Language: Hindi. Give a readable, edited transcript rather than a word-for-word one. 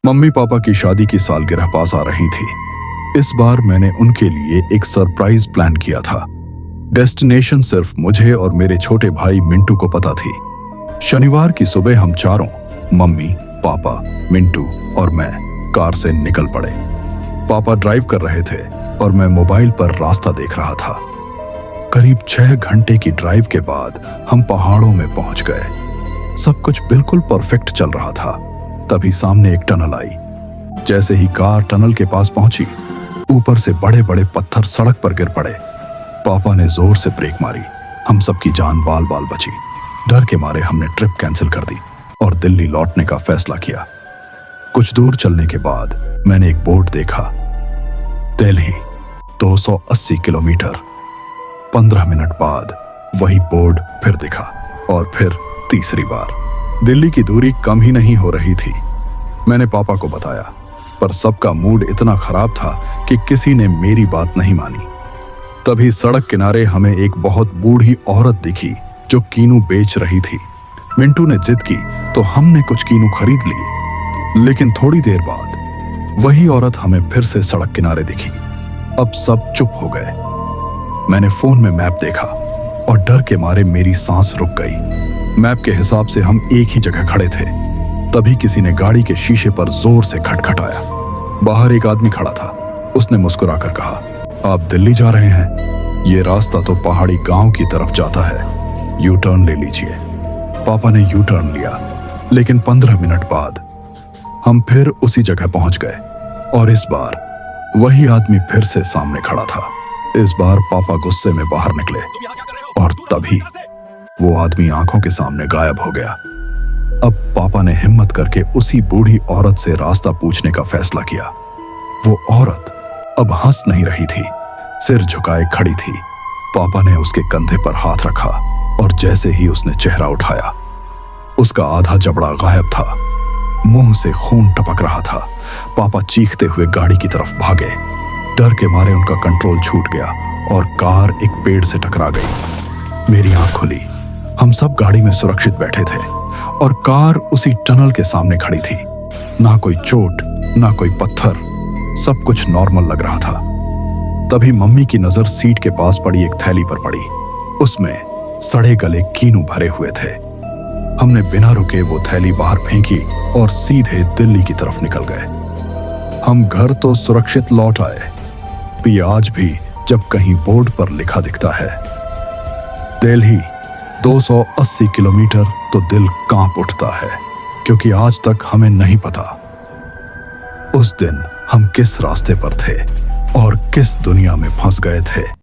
मम्मी पापा की शादी की सालगिरह पास आ रही थी। इस बार मैंने उनके लिए एक सरप्राइज प्लान किया था। डेस्टिनेशन सिर्फ मुझे और मेरे छोटे भाई मिंटू को पता थी। शनिवार की सुबह हम चारों, मम्मी, पापा, मिंटू और मैं, कार से निकल पड़े। पापा ड्राइव कर रहे थे और मैं मोबाइल पर रास्ता देख रहा था। करीब 6 घंटे की ड्राइव के बाद हम पहाड़ों में पहुंच गए। सब कुछ बिल्कुल परफेक्ट चल रहा था। तभी सामने एक टनल आई। जैसे ही कार टनल के पास पहुंची, ऊपर से बड़े बड़े पत्थर सड़क पर गिर पड़े। पापा ने जोर से ब्रेक मारी। हम सबकी जान बाल बाल बची। डर के मारे हमने ट्रिप कैंसिल कर दी और दिल्ली लौटने का फैसला किया। कुछ दूर चलने के बाद मैंने एक बोर्ड देखा, दिल्ली 280 किलोमीटर। 15 मिनट बाद वही बोर्ड फिर दिखा और फिर तीसरी बार। दिल्ली की दूरी कम ही नहीं हो रही थी। मैंने पापा को बताया, पर सबका मूड इतना खराब था कि किसी ने मेरी बात नहीं मानी। तभी सड़क किनारे हमें एक बहुत बूढ़ी औरत दिखी जो कीनू बेच रही थी। मिंटू ने जिद की तो हमने कुछ कीनू खरीद लिए। लेकिन थोड़ी देर बाद वही औरत हमें फिर से सड़क किनारे दिखी। अब सब चुप हो गए। मैंने फोन में मैप देखा और डर के मारे मेरी सांस रुक गई। मैप के हिसाब से हम एक ही जगह खड़े थे। तभी किसी ने गाड़ी के शीशे पर जोर से खटखटाया। बाहर एक आदमी खड़ा था। उसने मुस्कुराकर कहा, आप दिल्ली जा रहे हैं? ये रास्ता तो पहाड़ी गांव की तरफ जाता है, यू टर्न ले लीजिए। पापा ने यू टर्न लिया, लेकिन 15 मिनट बाद हम फिर उसी जगह पहुंच गए और इस बार वही आदमी फिर से सामने खड़ा था। इस बार पापा गुस्से में बाहर निकले और तभी वो आदमी आंखों के सामने गायब हो गया। अब पापा ने हिम्मत करके उसी बूढ़ी औरत से रास्ता पूछने का फैसला किया। वो औरत अब हंस नहीं रही थी, सिर झुकाए खड़ी थी। पापा ने उसके कंधे पर हाथ रखा और जैसे ही उसने चेहरा उठाया, उसका आधा जबड़ा गायब था। मुंह से खून टपक रहा था। पापा चीखते हुए गाड़ी की तरफ भागे। डर के मारे उनका कंट्रोल छूट गया और कार एक पेड़ से टकरा गई। मेरी आंख खुली। हम सब गाड़ी में सुरक्षित बैठे थे और कार उसी टनल के सामने खड़ी थी। ना कोई चोट, ना कोई पत्थर, सब कुछ नॉर्मल लग रहा था। तभी मम्मी की नजर सीट के पास पड़ी एक थैली पर पड़ी। उसमें सड़े गले कीनू भरे हुए थे। हमने बिना रुके वो थैली बाहर फेंकी और सीधे दिल्ली की तरफ निकल गए। हम घर तो सुरक्षित लौट आए। भी आज भी जब कहीं बोर्ड पर लिखा दिखता है दिल्ली 280 किलोमीटर, तो दिल कांप उठता है, क्योंकि आज तक हमें नहीं पता उस दिन हम किस रास्ते पर थे और किस दुनिया में फंस गए थे।